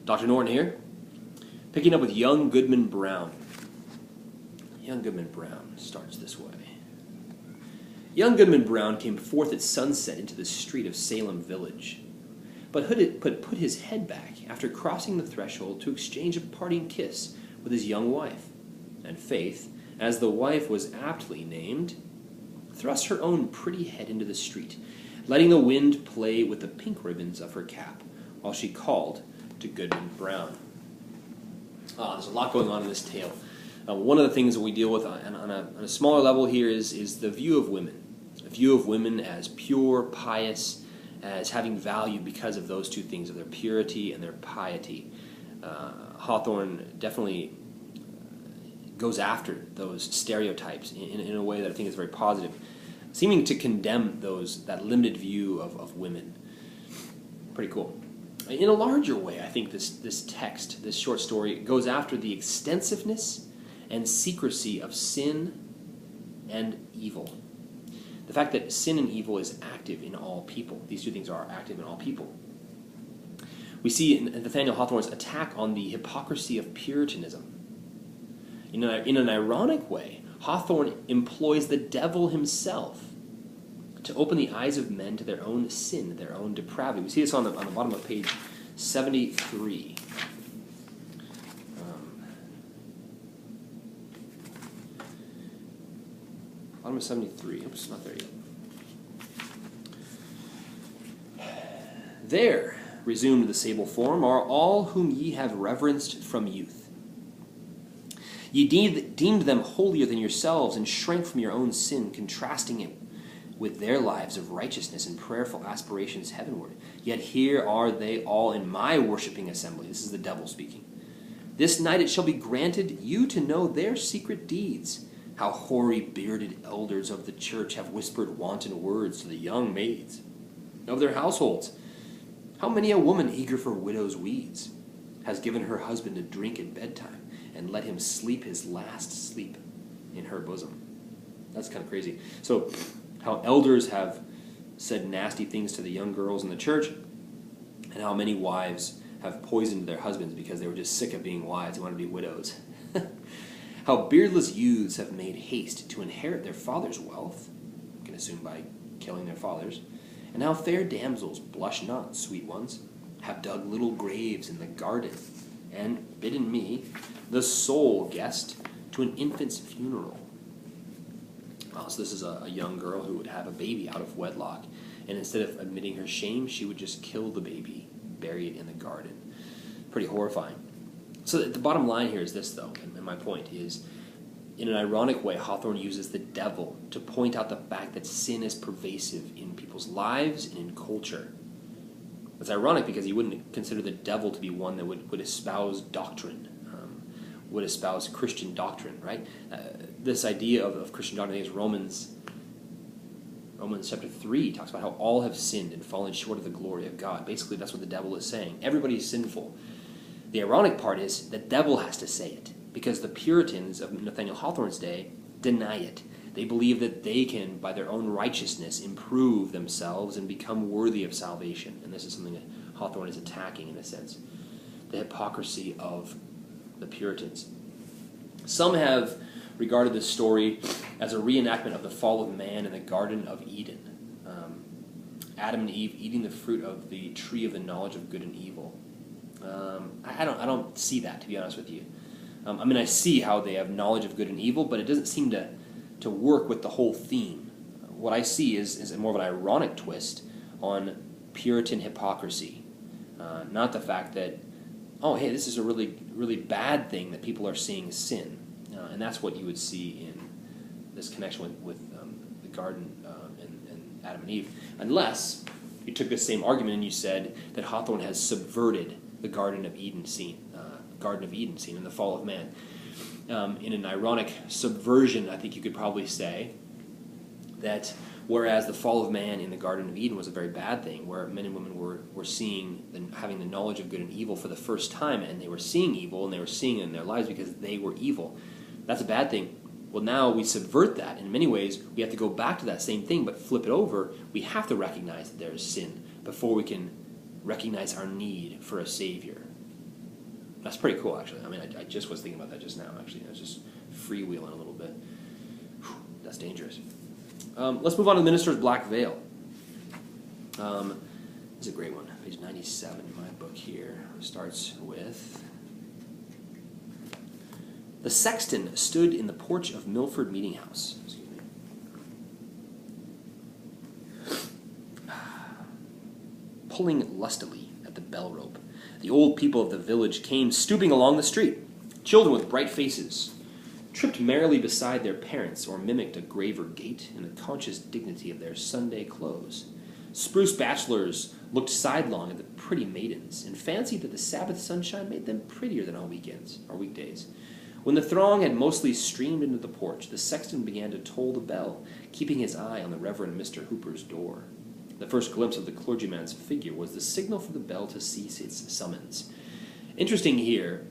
Dr. Norton here, picking up with young Goodman Brown. Young Goodman Brown starts this way. Young Goodman Brown came forth at sunset into the street of Salem Village, but put his head back after crossing the threshold to exchange a parting kiss with his young wife. And Faith, as the wife was aptly named, thrust her own pretty head into the street, letting the wind play with the pink ribbons of her cap, while she called to Goodman Brown. There's a lot going on in this tale. One of the things that we deal with on a smaller level here is the view of women. A view of women as pure, pious, as having value because of those two things, of their purity and their piety. Hawthorne definitely goes after those stereotypes in a way that I think is very positive, seeming to condemn that limited view of women. Pretty cool. In a larger way, I think this text, this short story, goes after the extensiveness and secrecy of sin and evil. The fact that sin and evil is active in all people. These two things are active in all people. We see in Nathaniel Hawthorne's attack on the hypocrisy of Puritanism. In an ironic way, Hawthorne employs the devil himself to open the eyes of men to their own sin, their own depravity. We see this on the bottom of page 73. Bottom of 73. Oops, not there yet. There, resumed the sable form, are all whom ye have reverenced from youth. Ye deemed them holier than yourselves, and shrank from your own sin, contrasting it with their lives of righteousness and prayerful aspirations heavenward. Yet here are they all in my worshipping assembly. This is the devil speaking. This night it shall be granted you to know their secret deeds, how hoary bearded elders of the church have whispered wanton words to the young maids of their households. How many a woman eager for widow's weeds has given her husband a drink at bedtime and let him sleep his last sleep in her bosom. That's kind of crazy. So, how elders have said nasty things to the young girls in the church, and how many wives have poisoned their husbands because they were just sick of being wives. They wanted to be widows. How beardless youths have made haste to inherit their father's wealth, you can assume by killing their fathers, and how fair damsels, blush not, sweet ones, have dug little graves in the garden, and bidden me, the sole guest, to an infant's funeral. So this is a young girl who would have a baby out of wedlock, and instead of admitting her shame, she would just kill the baby, bury it in the garden. Pretty horrifying. So the bottom line here is this, though, and my point is, in an ironic way, Hawthorne uses the devil to point out the fact that sin is pervasive in people's lives and in culture. It's ironic because he wouldn't consider the devil to be one that would espouse doctrine, would espouse Christian doctrine, right? This idea of Christian doctrine, I think, is Romans chapter 3 talks about how all have sinned and fallen short of the glory of God. Basically, that's what the devil is saying. Everybody is sinful. The ironic part is the devil has to say it, because the Puritans of Nathaniel Hawthorne's day deny it. They believe that they can, by their own righteousness, improve themselves and become worthy of salvation. And this is something that Hawthorne is attacking, in a sense. The hypocrisy of the Puritans. Some have regarded this story as a reenactment of the fall of man in the Garden of Eden. Adam and Eve eating the fruit of the tree of the knowledge of good and evil. I don't see that, to be honest with you. I see how they have knowledge of good and evil, but it doesn't seem to work with the whole theme. What I see is more of an ironic twist on Puritan hypocrisy. Not the fact that, oh, hey, this is a really, really bad thing that people are seeing sin. And that's what you would see in this connection with the garden and Adam and Eve. Unless you took the same argument and you said that Hawthorne has subverted the Garden of Eden scene in the fall of man. In an ironic subversion, I think you could probably say that whereas the fall of man in the Garden of Eden was a very bad thing, where men and women were seeing having the knowledge of good and evil for the first time, and they were seeing evil, and they were seeing it in their lives because they were evil. That's a bad thing. Well, now we subvert that. In many ways, we have to go back to that same thing, but flip it over. We have to recognize that there is sin before we can recognize our need for a Savior. That's pretty cool, actually. I mean, I just was thinking about that just now, actually. I was just freewheeling a little bit. Whew, that's dangerous. Let's move on to the minister's black veil. This is a great one. Page 97 in my book here. It starts with... The sexton stood in the porch of Milford Meeting House. Excuse me. Pulling lustily at the bell rope. The old people of the village came stooping along the street. Children with bright faces tripped merrily beside their parents or mimicked a graver gait in the conscious dignity of their Sunday clothes. Spruce bachelors looked sidelong at the pretty maidens and fancied that the Sabbath sunshine made them prettier than on weekends or weekdays. When the throng had mostly streamed into the porch, the sexton began to toll the bell, keeping his eye on the Reverend Mr. Hooper's door. The first glimpse of the clergyman's figure was the signal for the bell to cease its summons. Interesting here,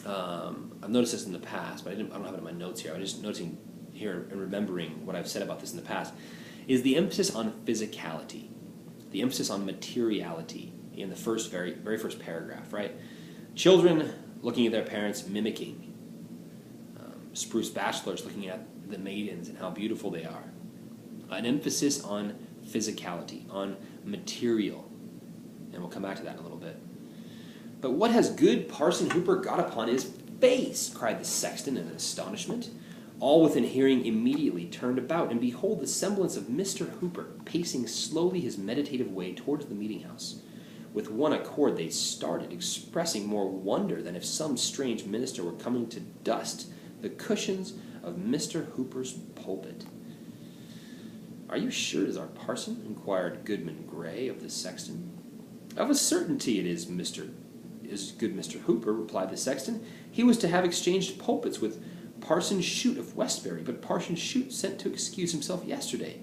I've noticed this in the past, but I don't have it in my notes here. I'm just noticing here and remembering what I've said about this in the past, is the emphasis on physicality, the emphasis on materiality in the very first paragraph, right? Children looking at their parents, mimicking. Spruce bachelors looking at the maidens and how beautiful they are. An emphasis on physicality, on material. And we'll come back to that in a little bit. But what has good Parson Hooper got upon his face? Cried the sexton in astonishment. All within hearing immediately turned about, and behold the semblance of Mr. Hooper pacing slowly his meditative way towards the meeting house. With one accord they started, expressing more wonder than if some strange minister were coming to dust the cushions of Mr. Hooper's pulpit. "Are you sure it is our parson?" inquired Goodman Gray of the sexton. "Of a certainty it is good Mr. Hooper," replied the sexton. "He was to have exchanged pulpits with Parson Shute of Westbury, but Parson Shute sent to excuse himself yesterday,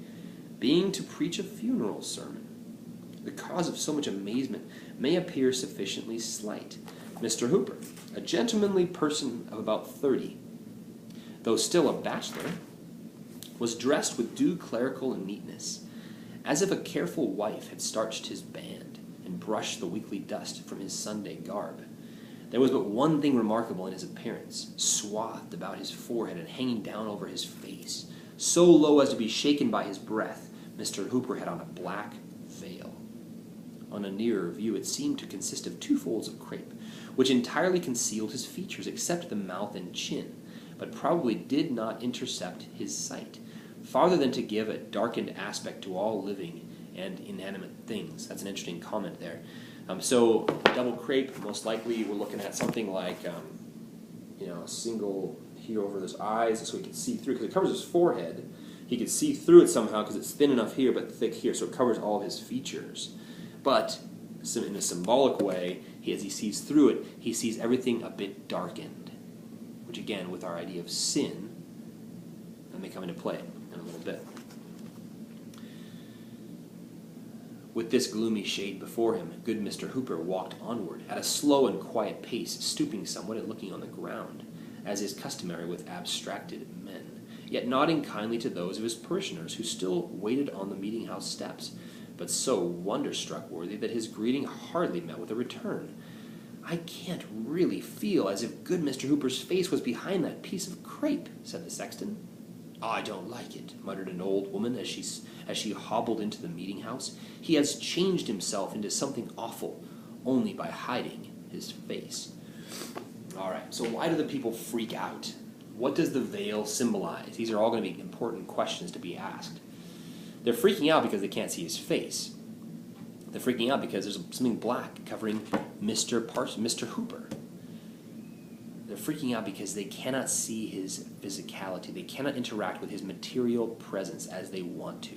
being to preach a funeral sermon. The cause of so much amazement may appear sufficiently slight. Mr. Hooper, a gentlemanly person of about 30, though still a bachelor, was dressed with due clerical neatness, as if a careful wife had starched his band and brushed the weekly dust from his Sunday garb. There was but one thing remarkable in his appearance, swathed about his forehead and hanging down over his face, so low as to be shaken by his breath. Mr. Hooper had on a black veil. On a nearer view it seemed to consist of 2 folds of crape, which entirely concealed his features except the mouth and chin, but probably did not intercept his sight, farther than to give a darkened aspect to all living and inanimate things." That's an interesting comment there. So double crape, most likely we're looking at something like, a single here over his eyes, so he could see through, because it covers his forehead. He could see through it somehow because it's thin enough here but thick here, so it covers all of his features. But in a symbolic way, as he sees through it, he sees everything a bit darkened, which again, with our idea of sin, that may come into play in a little bit. With this gloomy shade before him, good Mr. Hooper walked onward at a slow and quiet pace, stooping somewhat and looking on the ground, as is customary with abstracted men, yet nodding kindly to those of his parishioners who still waited on the meeting-house steps, but so wonderstruck worthy that his greeting hardly met with a return. "I can't really feel as if good Mr. Hooper's face was behind that piece of crape," said the sexton. "I don't like it," muttered an old woman as she hobbled into the meeting-house. "He has changed himself into something awful only by hiding his face." All right, so why do the people freak out? What does the veil symbolize? These are all going to be important questions to be asked. They're freaking out because they can't see his face. They're freaking out because there's something black covering Mr. Hooper. They're freaking out because they cannot see his physicality. They cannot interact with his material presence as they want to.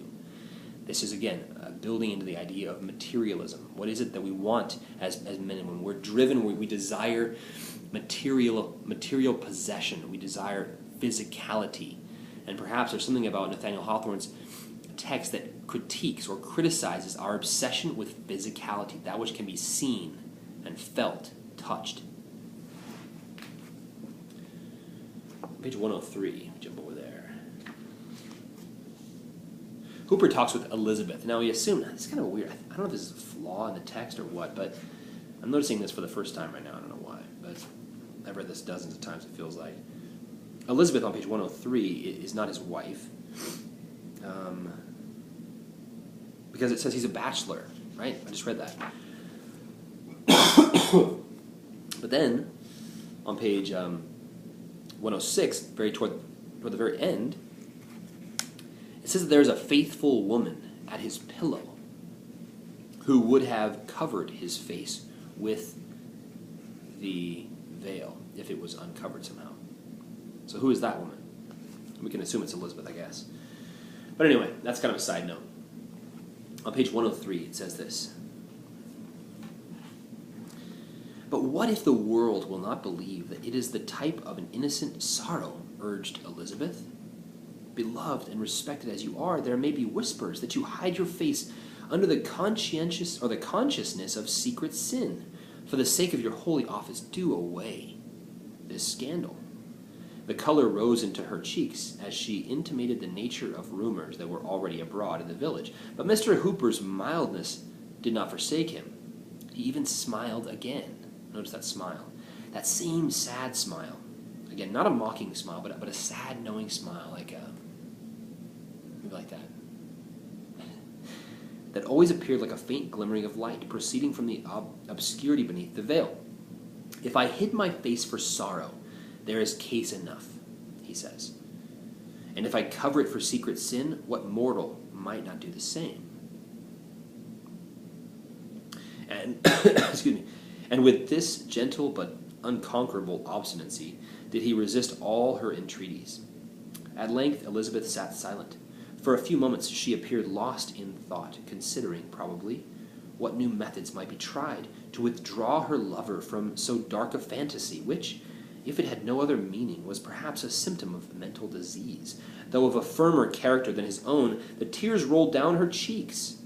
This is, again, building into the idea of materialism. What is it that we want as men and women? We're driven, we desire material possession. We desire physicality. And perhaps there's something about Nathaniel Hawthorne's text that critiques or criticizes our obsession with physicality, that which can be seen and felt, touched. Page 103, jump over there. Hooper talks with Elizabeth. Now we assume, it's kind of weird, I don't know if this is a flaw in the text or what, but I'm noticing this for the first time right now. I don't know why, but I've read this dozens of times, it feels like. Elizabeth on page 103 is not his wife, because it says he's a bachelor, right? I just read that. But then, on page 106, toward the very end, it says that there's a faithful woman at his pillow who would have covered his face with the veil if it was uncovered somehow. So who is that woman? We can assume it's Elizabeth, I guess. But anyway, that's kind of a side note. On page 103, it says this. But what if the world will not believe that it is the type of an innocent sorrow, urged Elizabeth. Beloved and respected as you are, there may be whispers that you hide your face under the consciousness of secret sin. For the sake of your holy office, do away this scandal. The color rose into her cheeks as she intimated the nature of rumors that were already abroad in the village. But Mr. Hooper's mildness did not forsake him. He even smiled again. Notice that smile. That same sad smile. Again, not a mocking smile, but a sad, knowing smile, maybe like that. That always appeared like a faint glimmering of light proceeding from the obscurity beneath the veil. If I hid my face for sorrow, there is case enough, he says. And if I cover it for secret sin, what mortal might not do the same? And excuse me. And with this gentle but unconquerable obstinacy did he resist all her entreaties. At length Elizabeth sat silent. For a few moments she appeared lost in thought, considering, probably, what new methods might be tried to withdraw her lover from so dark a fantasy, which, if it had no other meaning, was perhaps a symptom of mental disease. Though of a firmer character than his own, the tears rolled down her cheeks.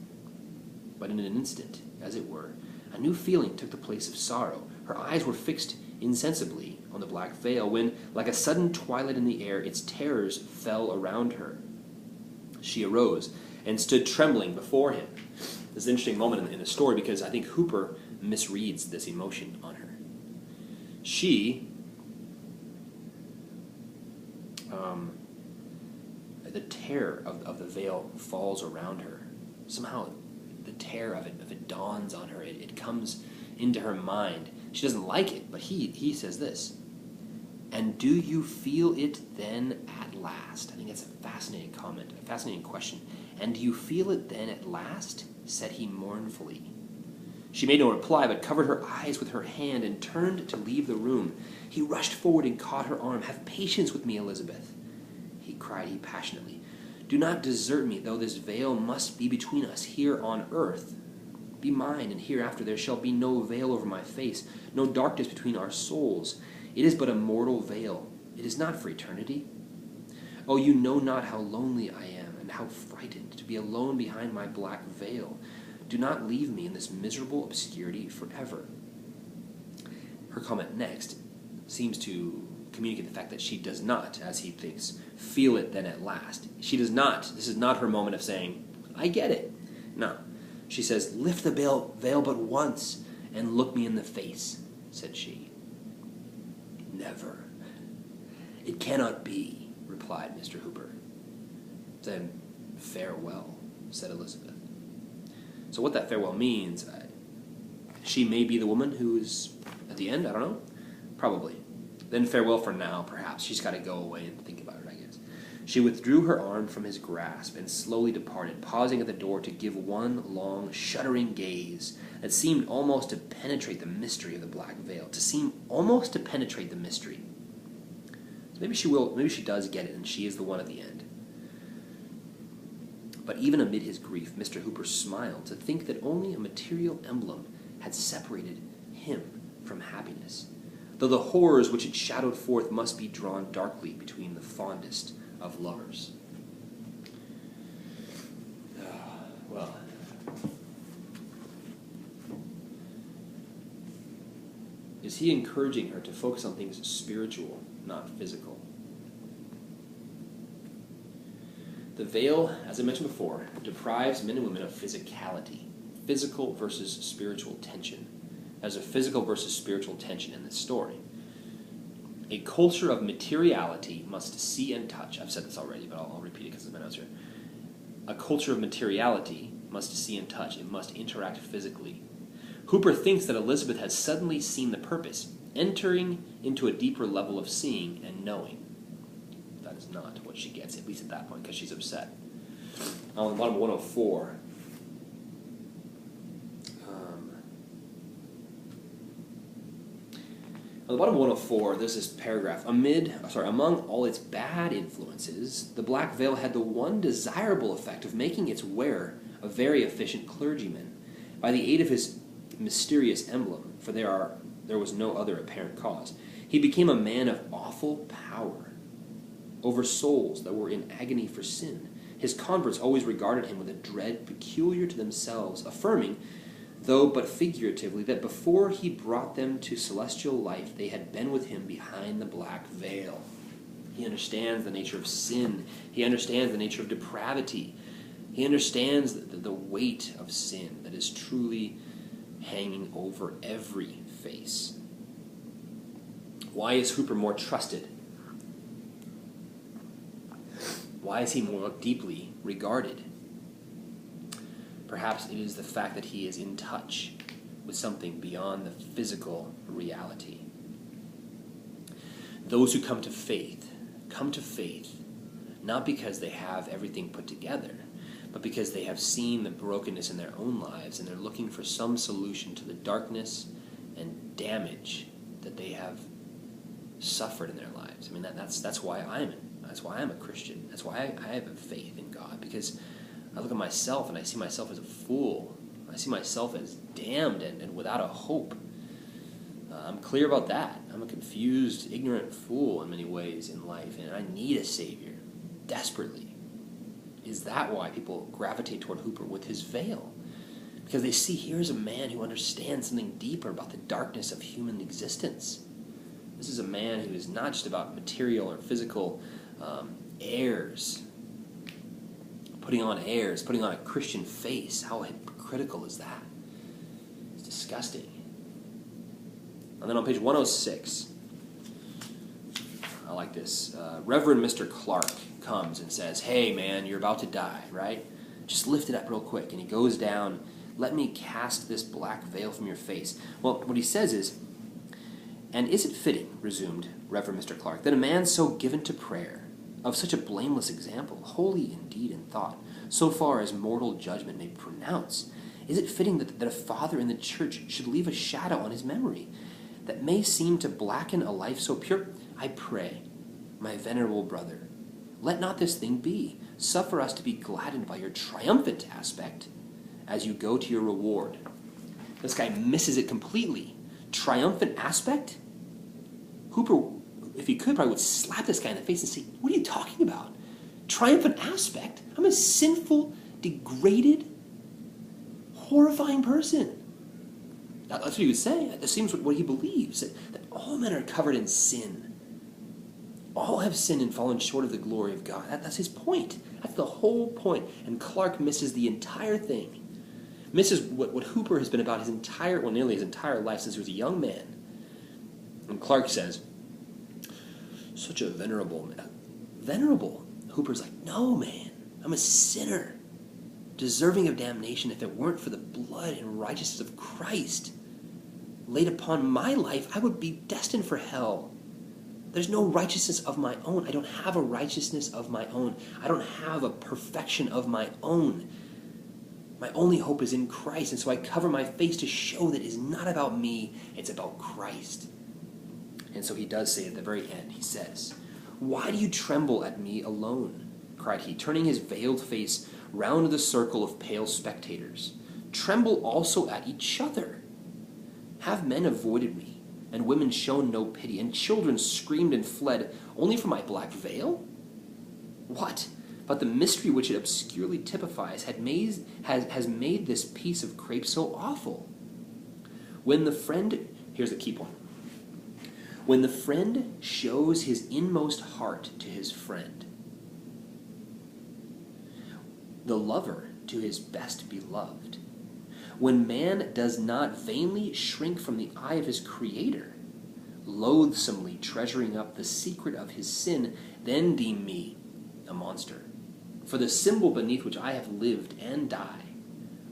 But in an instant, as it were, a new feeling took the place of sorrow. Her eyes were fixed insensibly on the black veil, when, like a sudden twilight in the air, its terrors fell around her. She arose and stood trembling before him. This is an interesting moment in the story because I think Hooper misreads this emotion on her. The terror of the veil falls around her. Somehow the terror of it dawns on her. It comes into her mind. She doesn't like it, but he says this. And do you feel it then at last? I think that's a fascinating comment, a fascinating question. And do you feel it then at last? Said he mournfully. She made no reply, but covered her eyes with her hand and turned to leave the room. He rushed forward and caught her arm. Have patience with me, Elizabeth, cried he passionately. Do not desert me, though this veil must be between us here on earth. Be mine, and hereafter there shall be no veil over my face, no darkness between our souls. It is but a mortal veil. It is not for eternity. Oh, you know not how lonely I am, and how frightened to be alone behind my black veil. Do not leave me in this miserable obscurity forever. Her comment next seems to communicate the fact that she does not, as he thinks, feel it then at last. She does not. This is not her moment of saying, I get it. No. She says, lift the veil but once and look me in the face, said she. Never. It cannot be, replied Mr. Hooper. Then farewell, said Elizabeth. So what that farewell means, she may be the woman who's at the end, I don't know. Probably. Then farewell for now, perhaps. She's got to go away and think about it, I guess. She withdrew her arm from his grasp and slowly departed, pausing at the door to give one long, shuddering gaze that seemed almost to penetrate the mystery of the black veil. So maybe she does get it, and she is the one at the end. But even amid his grief, Mr. Hooper smiled to think that only a material emblem had separated him from happiness, though the horrors which it shadowed forth must be drawn darkly between the fondest of lovers. Well, is he encouraging her to focus on things spiritual, not physical? The veil, as I mentioned before, deprives men and women of physicality, physical versus spiritual tension. There's a physical versus spiritual tension in this story. A culture of materiality must see and touch. I've said this already, but I'll repeat it because it's my notes here. A culture of materiality must see and touch. It must interact physically. Hooper thinks that Elizabeth has suddenly seen the purpose, entering into a deeper level of seeing and knowing. That is not what she gets, at least at that point, because she's upset. On the bottom of 104, on the bottom of 104, there's this paragraph. Among all its bad influences, the black veil had the one desirable effect of making its wearer a very efficient clergyman. By the aid of his mysterious emblem, for there was no other apparent cause, he became a man of awful power over souls that were in agony for sin. His converts always regarded him with a dread peculiar to themselves, affirming, though but figuratively, that before he brought them to celestial life, they had been with him behind the black veil. He understands the nature of sin. He understands the nature of depravity. He understands the weight of sin that is truly hanging over every face. Why is Hooper more trusted? Why is he more deeply regarded? Perhaps it is the fact that he is in touch with something beyond the physical reality. Those who come to faith not because they have everything put together, but because they have seen the brokenness in their own lives and they're looking for some solution to the darkness and damage that they have suffered in their lives. I mean, that's why I'm a Christian. That's why I have a faith in God, because I look at myself and I see myself as a fool. I see myself as damned and without a hope. I'm clear about that. I'm a confused, ignorant fool in many ways in life, and I need a Savior desperately. Is that why people gravitate toward Hooper with his veil? Because they see here's a man who understands something deeper about the darkness of human existence. This is a man who is not just about material or physical airs, putting on a Christian face. How hypocritical is that? It's disgusting. And then on page 106, I like this. Reverend Mr. Clark comes and says, "Hey, man, you're about to die, right? Just lift it up real quick." And he goes down, "Let me cast this black veil from your face." Well, what he says is, "And is it fitting," resumed Reverend Mr. Clark, "that a man so given to prayer, of such a blameless example, holy in deed and thought, so far as mortal judgment may pronounce, is it fitting that a father in the church should leave a shadow on his memory that may seem to blacken a life so pure? I pray, my venerable brother, let not this thing be. Suffer us to be gladdened by your triumphant aspect as you go to your reward." This guy misses it completely. Triumphant aspect? Hooper, if he could, probably would slap this guy in the face and say, "What are you talking about? Triumphant aspect? I'm a sinful, degraded, horrifying person." That's what he would say. That seems what he believes, that all men are covered in sin. All have sinned and fallen short of the glory of God. That's his point. That's the whole point. And Clark misses the entire thing. Misses what Hooper has been about nearly his entire life since he was a young man. And Clark says, "Such a venerable man." Venerable. Hooper's like, "No, man, I'm a sinner, deserving of damnation if it weren't for the blood and righteousness of Christ laid upon my life, I would be destined for hell. There's no righteousness of my own. I don't have a righteousness of my own. I don't have a perfection of my own. My only hope is in Christ, and so I cover my face to show that it is not about me, it's about Christ." And so he does say at the very end, he says, "Why do you tremble at me alone?" cried he, turning his veiled face round the circle of pale spectators. "Tremble also at each other. Have men avoided me, and women shown no pity, and children screamed and fled only for my black veil? What but the mystery which it obscurely typifies has made this piece of crape so awful? When the friend," here's the key point, "when the friend shows his inmost heart to his friend, the lover to his best beloved, When man does not vainly shrink from the eye of his Creator, loathsomely treasuring up the secret of his sin, then deem me a monster. For the symbol beneath which I have lived and die,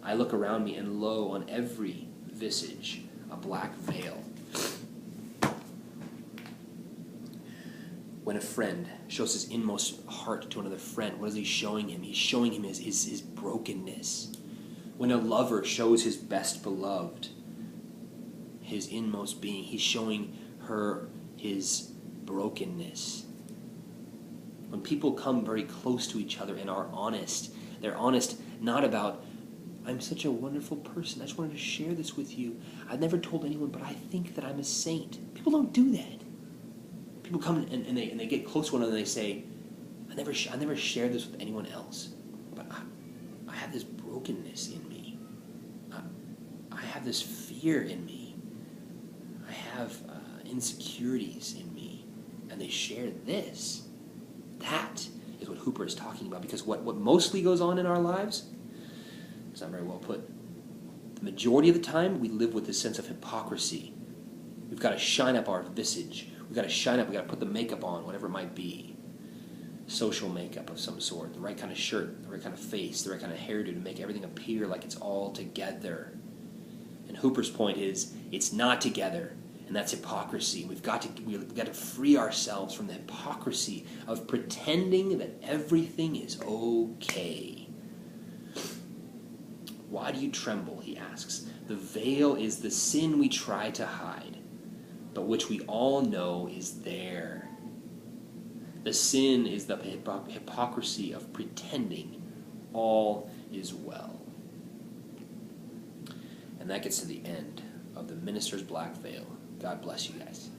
I look around me, and lo, on every visage a black veil. When a friend shows his inmost heart to another friend, what is he showing him? He's showing him his brokenness. When a lover shows his best beloved his inmost being, he's showing her his brokenness. When people come very close to each other and are honest, they're honest not about, I'm such a wonderful person, I just wanted to share this with you. I've never told anyone, but I think that I'm a saint. People don't do that. People come and they get close to one another and they say, I never shared this with anyone else, but I have this brokenness in me. I have this fear in me. I have insecurities in me. And they share this. That is what Hooper is talking about, because what mostly goes on in our lives, it's not very well put. The majority of the time, we live with this sense of hypocrisy. We've got to shine up our visage. We've got to shine up. We've got to put the makeup on, whatever it might be. Social makeup of some sort, the right kind of shirt, the right kind of face, the right kind of hairdo to make everything appear like it's all together. And Hooper's point is, it's not together, and that's hypocrisy. We've got to free ourselves from the hypocrisy of pretending that everything is okay. Why do you tremble, he asks. The veil is the sin we try to hide, but which we all know is there. The sin is the hypocrisy of pretending all is well. And that gets to the end of the Minister's Black Veil. God bless you guys.